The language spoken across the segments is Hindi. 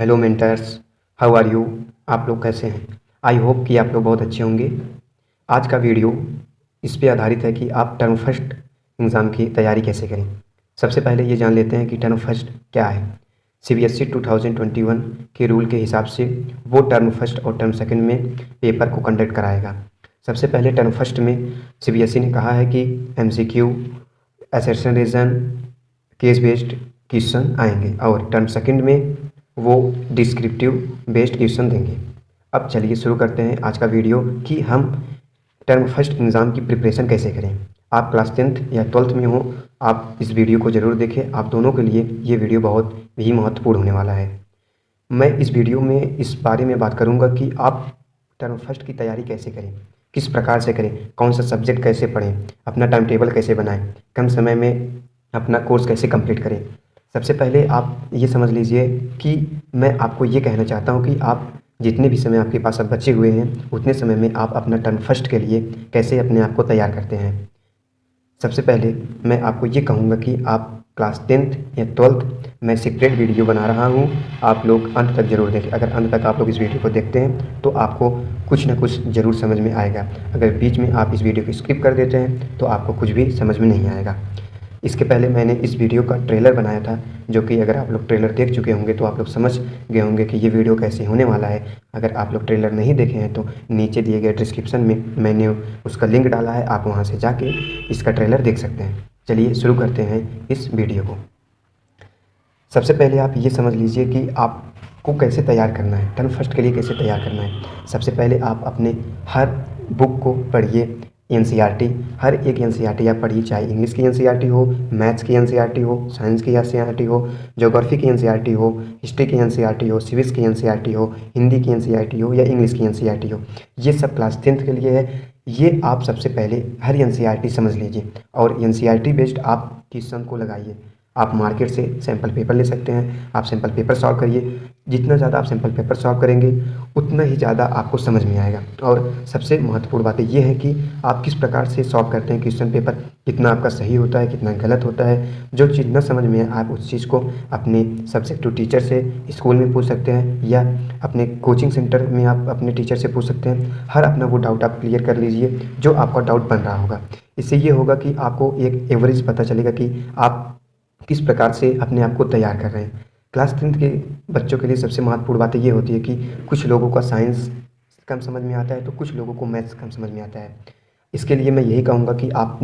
Hello mentors, how are you. आप लोग कैसे हैं? आई होप कि आप लोग बहुत अच्छे होंगे। आज का वीडियो इस पे आधारित है कि आप टर्म फर्स्ट एग्ज़ाम की तैयारी कैसे करें। सबसे पहले ये जान लेते हैं कि टर्म फर्स्ट क्या है। सीबीएसई 2021 के रूल के हिसाब से वो टर्म फर्स्ट और टर्म सेकंड में पेपर को कंडक्ट कराएगा। सबसे पहले टर्म फर्स्ट में सीबीएसई ने कहा है कि MCQ, assertion reason, case based question आएंगे और टर्म सेकंड में वो डिस्क्रिप्टिव बेस्ड क्वेश्चन देंगे। अब चलिए शुरू करते हैं आज का वीडियो कि हम टर्म फर्स्ट एग्ज़ाम की प्रिपरेशन कैसे करें। आप क्लास 10th या 12th में हो, आप इस वीडियो को ज़रूर देखें। आप दोनों के लिए ये वीडियो बहुत ही महत्वपूर्ण होने वाला है। मैं इस वीडियो में इस बारे में बात करूंगा कि आप टर्म फर्स्ट की तैयारी कैसे करें, किस प्रकार से करें, कौन सा सब्जेक्ट कैसे पढ़ें, अपना टाइम टेबल कैसे बनाएं, कम समय में अपना कोर्स कैसे कंप्लीट करें। सबसे पहले आप ये समझ लीजिए कि मैं आपको ये कहना चाहता हूँ कि आप जितने भी समय आपके पास अब बचे हुए हैं उतने समय में आप अपना टर्म फर्स्ट के लिए कैसे अपने आप को तैयार करते हैं। सबसे पहले मैं आपको ये कहूँगा कि आप क्लास 10th या 12th मैं सेपरेट वीडियो बना रहा हूँ, आप लोग अंत तक ज़रूर देखें। अगर अंत तक आप लोग इस वीडियो को देखते हैं तो आपको कुछ ना कुछ ज़रूर समझ में आएगा। अगर बीच में आप इस वीडियो को स्किप कर देते हैं तो आपको कुछ भी समझ में नहीं आएगा। इसके पहले मैंने इस वीडियो का ट्रेलर बनाया था, जो कि अगर आप लोग ट्रेलर देख चुके होंगे तो आप लोग समझ गए होंगे कि ये वीडियो कैसे होने वाला है। अगर आप लोग ट्रेलर नहीं देखे हैं तो नीचे दिए गए डिस्क्रिप्शन में मैंने उसका लिंक डाला है, आप वहाँ से जाके इसका ट्रेलर देख सकते हैं। चलिए शुरू करते हैं इस वीडियो को। सबसे पहले आप ये समझ लीजिए कि आपको कैसे तैयार करना है, टर्म फर्स्ट के लिए कैसे तैयार करना है। सबसे पहले आप अपने हर बुक को पढ़िए। एनसीईआरटी, हर एक एनसीईआरटी आप पढ़िए, चाहे इंग्लिश की एनसीईआरटी हो, मैथ्स की एनसीईआरटी हो, साइंस की एनसीईआरटी हो, ज्योग्राफी की एनसीईआरटी हो, हिस्ट्री की एनसीईआरटी हो, सिविक्स की एनसीईआरटी हो, हिंदी की एनसीईआरटी हो या इंग्लिश की एनसीईआरटी हो। ये सब क्लास 10th के लिए है। ये आप सबसे पहले हर एनसीईआरटी समझ लीजिए और एनसीईआरटी बेस्ड आप क्वेश्चन को लगाइए। आप मार्केट से सैम्पल पेपर ले सकते हैं, आप सैम्पल पेपर सॉल्व करिए। जितना ज़्यादा आप सैम्पल पेपर सॉल्व करेंगे उतना ही ज़्यादा आपको समझ में आएगा। और सबसे महत्वपूर्ण बात ये है कि आप किस प्रकार से सॉल्व करते हैं क्वेश्चन पेपर, कितना आपका सही होता है, कितना गलत होता है। जो चीज़ न समझ में आए आप उस चीज़ को अपने सब्जेक्टिव टीचर से स्कूल में पूछ सकते हैं या अपने कोचिंग सेंटर में आप अपने टीचर से पूछ सकते हैं। हर अपना वो डाउट आप क्लियर कर लीजिए जो आपका डाउट बन रहा होगा। इससे ये होगा कि आपको एक एवरेज पता चलेगा कि आप किस प्रकार से अपने आप को तैयार कर रहे हैं। क्लास 10th के बच्चों के लिए सबसे महत्वपूर्ण बात ये होती है कि कुछ लोगों का साइंस कम समझ में आता है तो कुछ लोगों को मैथ्स कम समझ में आता है। इसके लिए मैं यही कहूँगा कि आप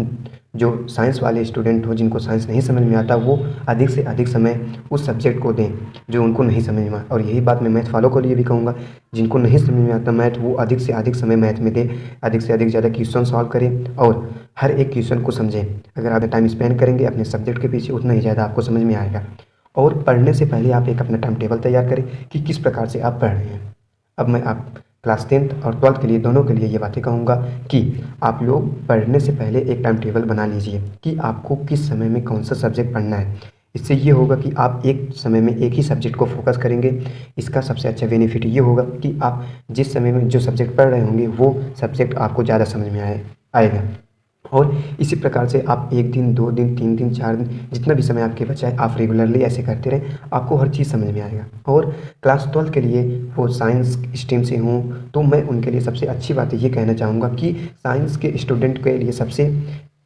जो साइंस वाले स्टूडेंट हो, जिनको साइंस नहीं समझ में आता, वो अधिक से अधिक समय उस सब्जेक्ट को दें जो उनको नहीं समझ में। और यही बात मैं मैथ वालों को लिए भी कहूँगा, जिनको नहीं समझ में आता मैथ, वो अधिक से अधिक समय मैथ में दें, अधिक से अधिक ज़्यादा क्वेश्चन सॉल्व करें और हर एक क्वेश्चन को समझें। अगर आप टाइम स्पेंड करेंगे अपने सब्जेक्ट के पीछे उतना ही ज़्यादा आपको समझ में आएगा। और पढ़ने से पहले आप एक अपना टाइम टेबल तैयार करें कि किस प्रकार से आप पढ़ रहे हैं। अब मैं आप क्लास 10th और 12th के लिए दोनों के लिए ये बातें कहूँगा कि आप लोग पढ़ने से पहले एक टाइम टेबल बना लीजिए कि आपको किस समय में कौन सा सब्जेक्ट पढ़ना है। इससे ये होगा कि आप एक समय में एक ही सब्जेक्ट को फोकस करेंगे। इसका सबसे अच्छा बेनिफिट ये होगा कि आप जिस समय में जो सब्जेक्ट पढ़ रहे होंगे वो सब्जेक्ट आपको ज़्यादा समझ में आएगा। और इसी प्रकार से आप 1 दिन, 2 दिन, 3 दिन, 4 दिन, जितना भी समय आपके बचा है आप रेगुलरली ऐसे करते रहें, आपको हर चीज़ समझ में आएगा। और क्लास 12 के लिए वो साइंस स्ट्रीम से हों तो मैं उनके लिए सबसे अच्छी बात ये कहना चाहूँगा कि साइंस के स्टूडेंट के लिए सबसे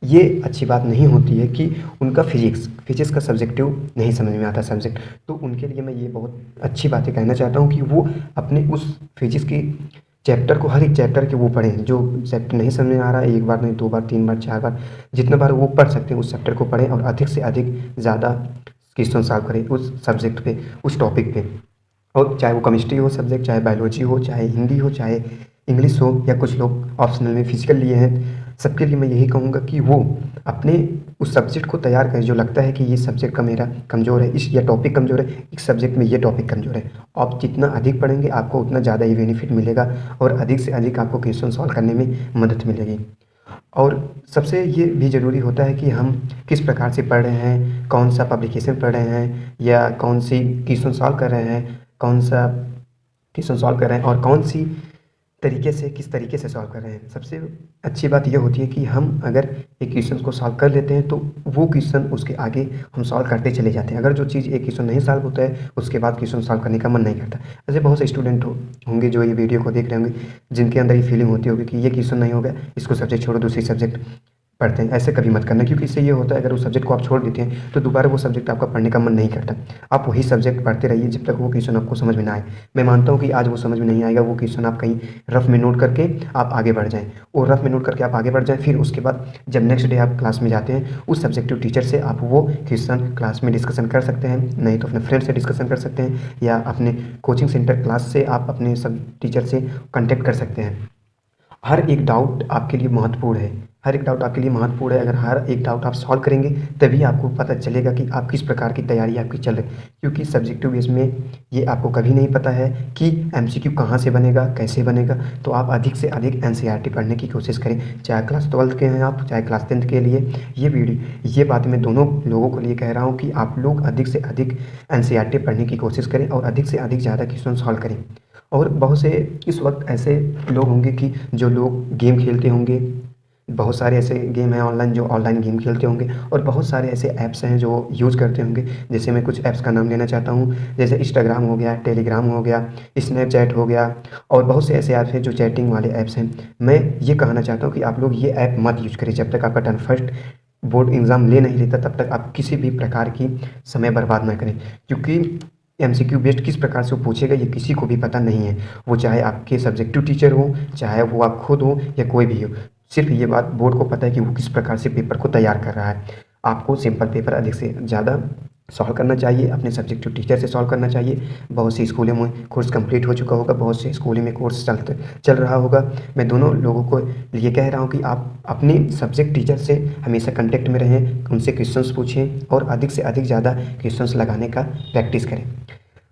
ये अच्छी बात नहीं होती है कि उनका फिजिक्स का सब्जेक्टिव नहीं समझ में आता सब्जेक्ट। तो उनके लिए मैं ये बहुत अच्छी बातें कहना चाहता हूँ कि वो अपने उस फिजिक्स की चैप्टर को, हर एक चैप्टर के वो पढ़ें। जो चैप्टर नहीं समझ में आ रहा है, 1 बार नहीं, 2 बार, 3 बार, 4 बार, जितना बार वो पढ़ सकते हैं उस चैप्टर को पढ़ें और अधिक से अधिक ज़्यादा क्वेश्चन सॉल्व करें उस सब्जेक्ट पे, उस टॉपिक पे। और चाहे वो केमिस्ट्री हो सब्जेक्ट, चाहे बायोलॉजी हो, चाहे हिंदी हो, चाहे इंग्लिश हो, या कुछ लोग ऑप्शनल में फिजिकल लिए हैं, सबके लिए मैं यही कहूँगा कि वो अपने उस सब्जेक्ट को तैयार करें जो लगता है कि ये सब्जेक्ट का मेरा कमज़ोर है, इस या टॉपिक कमज़ोर है, इस सब्जेक्ट में ये टॉपिक कमज़ोर है। आप जितना अधिक पढ़ेंगे आपको उतना ज़्यादा ही बेनिफिट मिलेगा और अधिक से अधिक आपको क्वेश्चन सॉल्व करने में मदद मिलेगी। और सबसे ये भी ज़रूरी होता है कि हम किस प्रकार से पढ़ रहे हैं, कौन सा पब्लिकेशन पढ़ रहे हैं या कौन सी क्वेश्चन सॉल्व कर रहे हैं, कौन सा क्वेश्चन सॉल्व कर रहे हैं और कौन सी तरीके से किस तरीके से सॉल्व कर रहे हैं। सबसे अच्छी बात ये होती है कि हम अगर एक क्वेश्चन को सॉल्व कर लेते हैं तो वो क्वेश्चन उसके आगे हम सॉल्व करते चले जाते हैं। अगर जो चीज़ एक क्वेश्चन नहीं सॉल्व होता है उसके बाद क्वेश्चन सॉल्व करने का मन नहीं करता। ऐसे बहुत से स्टूडेंट होंगे जो ये वीडियो को देख रहे होंगे, जिनके अंदर ये फीलिंग होती होगी कि ये क्वेश्चन नहीं होगा, इसको सब्जेक्ट छोड़ो, दूसरी सब्जेक्ट पढ़ते हैं। ऐसे कभी मत करना, क्योंकि इससे ये होता है अगर उस सब्जेक्ट को आप छोड़ देते हैं तो दोबारा वो सब्जेक्ट आपका पढ़ने का मन नहीं करता। आप वही सब्जेक्ट पढ़ते रहिए जब तक वो क्वेश्चन आपको समझ में ना आए। मैं मानता हूँ कि आज वो समझ में नहीं आएगा, वो क्वेश्चन आप कहीं रफ में नोट करके आप आगे बढ़ जाएँ, और रफ में नोट करके आप आगे बढ़ जाएँ। फिर उसके बाद जब नेक्स्ट डे आप क्लास में जाते हैं, उस सब्जेक्टिव टीचर से आप वो क्वेश्चन क्लास में डिस्कशन कर सकते हैं, नहीं तो अपने फ्रेंड से डिस्कशन कर सकते हैं, या अपने कोचिंग सेंटर क्लास से आप अपने सब टीचर से कॉन्टेक्ट कर सकते हैं। हर एक डाउट आपके लिए महत्वपूर्ण है, हर एक डाउट आपके लिए महत्वपूर्ण है। अगर हर एक डाउट आप सॉल्व करेंगे तभी आपको पता चलेगा कि आप किस प्रकार की तैयारी आपकी चल रही है, क्योंकि सब्जेक्टिव बेस में ये आपको कभी नहीं पता है कि एमसीक्यू कहाँ से बनेगा, कैसे बनेगा। तो आप अधिक से अधिक एनसीईआरटी पढ़ने की कोशिश करें, चाहे क्लास 12 के हैं आप, चाहे क्लास 10th के लिए। ये बात मैं दोनों लोगों के लिए कह रहा हूँ कि आप लोग अधिक से अधिक एनसीईआरटी पढ़ने की कोशिश करें और अधिक से अधिक ज़्यादा क्वेश्चन सॉल्व करें। और बहुत से इस वक्त ऐसे लोग होंगे कि जो लोग गेम खेलते होंगे, बहुत सारे ऐसे गेम हैं ऑनलाइन जो ऑनलाइन गेम खेलते होंगे, और बहुत सारे ऐसे ऐप्स हैं जो यूज़ करते होंगे। जैसे मैं कुछ ऐप्स का नाम लेना चाहता हूँ, जैसे इंस्टाग्राम हो गया, टेलीग्राम हो गया, स्नैपचैट हो गया, और बहुत से ऐसे ऐप्स हैं जो चैटिंग वाले ऐप्स हैं। मैं ये कहना चाहता हूँ कि आप लोग ये ऐप मत यूज करें जब तक आपका टर्म फर्स्ट बोर्ड एग्ज़ाम ले नहीं लेता, तब तक आप किसी भी प्रकार की समय बर्बाद ना करें, क्योंकि एमसीक्यू बेस्ड किस प्रकार से वो पूछेगा ये किसी को भी पता नहीं है। वो चाहे आपके सब्जेक्टिव टीचर हो, चाहे वो आप खुद हो, या कोई भी हो, सिर्फ ये बात बोर्ड को पता है कि वो किस प्रकार से पेपर को तैयार कर रहा है। आपको सिंपल पेपर अधिक से ज़्यादा सॉल्व करना चाहिए, अपने सब्जेक्टिव टीचर से सॉल्व करना चाहिए। बहुत सी स्कूलों में कोर्स कंप्लीट हो चुका होगा, बहुत से स्कूलों में कोर्स चल रहा होगा। मैं दोनों लोगों को ये कह रहा हूँ कि आप अपने सब्जेक्ट टीचर से हमेशा कांटेक्ट में रहें, उनसे क्वेश्चंस पूछें और अधिक से अधिक ज़्यादा क्वेश्चंस लगाने का प्रैक्टिस करें।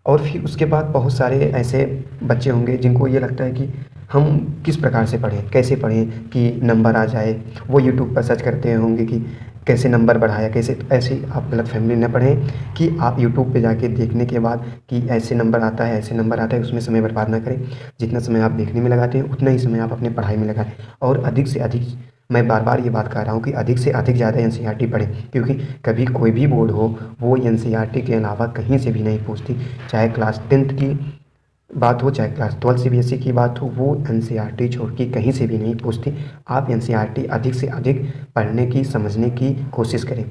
और फिर उसके बाद बहुत सारे ऐसे बच्चे होंगे जिनको ये लगता है कि हम किस प्रकार से पढ़ें, कैसे पढ़ें कि नंबर आ जाए। वो यूट्यूब पर सर्च करते होंगे कि कैसे नंबर बढ़ाया, कैसे। ऐसे आप गलतफ़हमी न पढ़ें कि आप यूट्यूब पे जाके देखने के बाद कि ऐसे नंबर आता है, ऐसे नंबर आता है, उसमें समय बर्बाद ना करें। जितना समय आप देखने में लगाते हैं उतना ही समय आप अपने पढ़ाई में लगाएं, और अधिक से अधिक, मैं बार बार ये बात कह रहा हूँ कि अधिक से अधिक ज़्यादा एनसीईआरटी पढ़ें, क्योंकि कभी कोई भी बोर्ड हो वो एनसीईआरटी के अलावा कहीं से भी नहीं पूछती। चाहे क्लास 10th की बात हो, चाहे क्लास 12 सीबीएसई की बात हो, वो एनसीईआरटी छोड़ के कहीं से भी नहीं पूछती। आप एनसीईआरटी अधिक से अधिक पढ़ने की, समझने की कोशिश करें।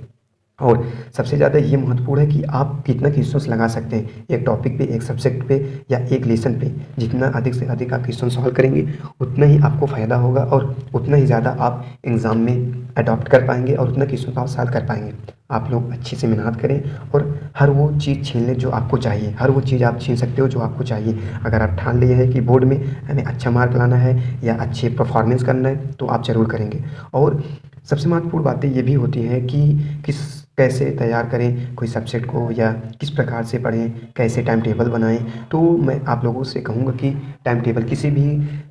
और सबसे ज़्यादा ये महत्वपूर्ण है कि आप कितना क्वेश्चंस लगा सकते हैं एक टॉपिक पे, एक सब्जेक्ट पे, या एक लेसन पे। जितना अधिक से अधिक आप क्वेश्चन सॉल्व करेंगे उतना ही आपको फ़ायदा होगा, और उतना ही ज़्यादा आप एग्ज़ाम में अडॉप्ट कर पाएंगे, और उतना क्वेश्चन आप सॉल्व कर पाएंगे। आप लोग अच्छे से मेहनत करें और हर वो चीज़ छीन लें जो आपको चाहिए। हर वो चीज़ आप छीन सकते हो जो आपको चाहिए। अगर आप ठान लिए हैं कि बोर्ड में हमें अच्छा मार्क लाना है या अच्छे परफॉर्मेंस करना है, तो आप ज़रूर करेंगे। और सबसे महत्वपूर्ण बातें ये भी होती हैं कि कैसे तैयार करें कोई सब्जेक्ट को, या किस प्रकार से पढ़ें, कैसे टाइम टेबल बनाएं। तो मैं आप लोगों से कहूँगा कि टाइम टेबल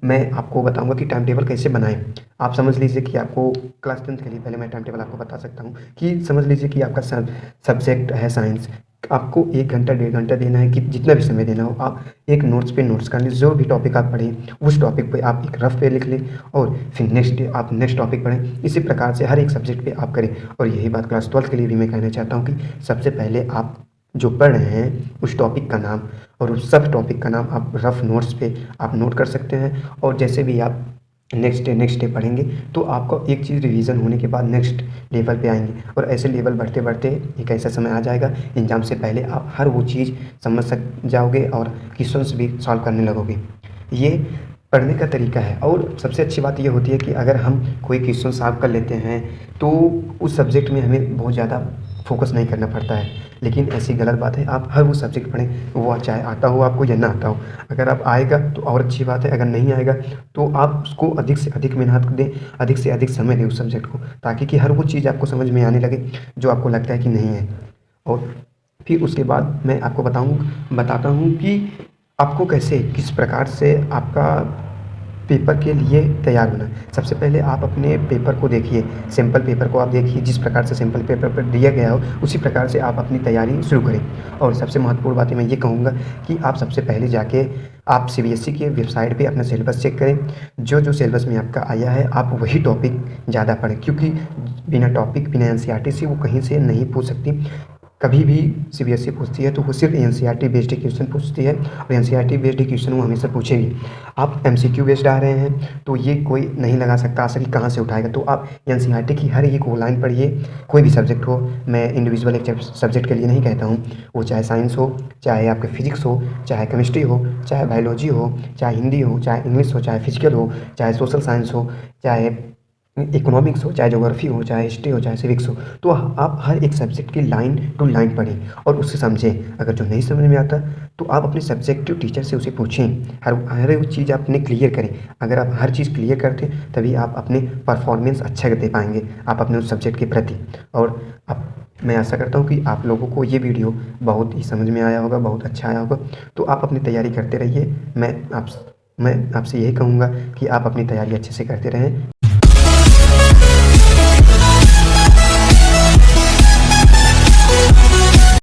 मैं आपको बताऊँगा कि टाइम टेबल कैसे बनाएं। आप समझ लीजिए कि आपको क्लास 10th के लिए, पहले मैं टाइम टेबल आपको बता सकता हूँ कि समझ लीजिए कि आपका सब्जेक्ट है साइंस। आपको 1 घंटा 1.5 घंटा देना है, कि जितना भी समय देना हो आप एक नोट्स पे नोट्स कर लें। जो भी टॉपिक आप पढ़ें उस टॉपिक पे आप एक रफ पे लिख लें, और फिर नेक्स्ट डे आप नेक्स्ट टॉपिक पढ़ें। इसी प्रकार से हर एक सब्जेक्ट पे आप करें। और यही बात क्लास 12 के लिए भी मैं कहना चाहता हूँ कि सबसे पहले आप जो पढ़ रहे हैं उस टॉपिक का नाम और उस सब टॉपिक का नाम आप रफ नोट्स पे आप नोट कर सकते हैं। और जैसे भी आप नेक्स्ट डे पढ़ेंगे तो आपको एक चीज़ रिवीजन होने के बाद नेक्स्ट लेवल पे आएंगे, और ऐसे लेवल बढ़ते बढ़ते एक ऐसा समय आ जाएगा एग्ज़ाम से पहले आप हर वो चीज़ समझ जाओगे और क्वेश्चंस भी सॉल्व करने लगोगे। ये पढ़ने का तरीका है। और सबसे अच्छी बात ये होती है कि अगर हम कोई क्वेश्चन सॉल्व कर लेते हैं तो उस सब्जेक्ट में हमें बहुत ज़्यादा फोकस नहीं करना पड़ता है। लेकिन ऐसी गलत बात है, आप हर वो सब्जेक्ट पढ़ें, वो चाहे आता हो आपको या ना आता हो। अगर आप आएगा तो और अच्छी बात है, अगर नहीं आएगा तो आप उसको अधिक से अधिक मेहनत दें, अधिक से अधिक समय दें उस सब्जेक्ट को, ताकि कि हर वो चीज़ आपको समझ में आने लगे जो आपको लगता है कि नहीं है। और फिर उसके बाद मैं आपको बताता हूँ कि आपको कैसे, किस प्रकार से आपका पेपर के लिए तैयार होना है। सबसे पहले आप अपने पेपर को देखिए, सैंपल पेपर को आप देखिए, जिस प्रकार से सैंपल पेपर पर दिया गया हो उसी प्रकार से आप अपनी तैयारी शुरू करें। और सबसे महत्वपूर्ण बात मैं ये कहूँगा कि आप सबसे पहले जाके आप सीबीएसई की वेबसाइट पे अपना सिलेबस चेक करें। जो जो सिलेबस में आपका आया है आप वही टॉपिक ज़्यादा पढ़ें, क्योंकि बिना टॉपिक, बिना एनसीईआरटी से वो कहीं से नहीं पूछ सकती। कभी भी सीबीएसई पूछती है तो वो सिर्फ एनसीईआरटी बेस्ड क्वेश्चन पूछती है, और एनसीईआरटी बेस्ड क्वेश्चन वो हमेशा पूछेगी। आप एमसीक्यू बेस्ड आ रहे हैं तो ये कोई नहीं लगा सकता आशा कि कहाँ से उठाएगा। तो आप एनसीईआरटी की हर एक वो लाइन पढ़िए, कोई भी सब्जेक्ट हो। मैं इंडिविजुअल एक सब्जेक्ट के लिए नहीं कहता हूँ, वो चाहे साइंस हो, चाहे आपके फिजिक्स हो, चाहे केमिस्ट्री हो, चाहे बायोलॉजी हो, चाहे हिंदी हो, चाहे इंग्लिश हो, चाहे फिजिकल हो, चाहे सोशल साइंस हो, चाहे इकोनॉमिक्स हो, चाहे ज्योग्राफी हो, चाहे हिस्ट्री हो, चाहे सिविक्स हो। तो आप हर एक सब्जेक्ट की लाइन टू लाइन पढ़ें और उससे समझें। अगर जो नहीं समझ में आता तो आप अपने सब्जेक्टिव टीचर से उसे पूछें। हर एक चीज़ आप अपने क्लियर करें। अगर आप हर चीज़ क्लियर करते हैं तभी आप अपने परफॉर्मेंस अच्छा दे पाएंगे आप अपने उस सब्जेक्ट के प्रति। और अब मैं आशा करता हूँ कि आप लोगों को ये वीडियो बहुत ही समझ में आया होगा, बहुत अच्छा आया होगा। तो आप अपनी तैयारी करते रहिए। मैं आपसे यही कहूँगा कि आप अपनी तैयारी अच्छे से करते रहें।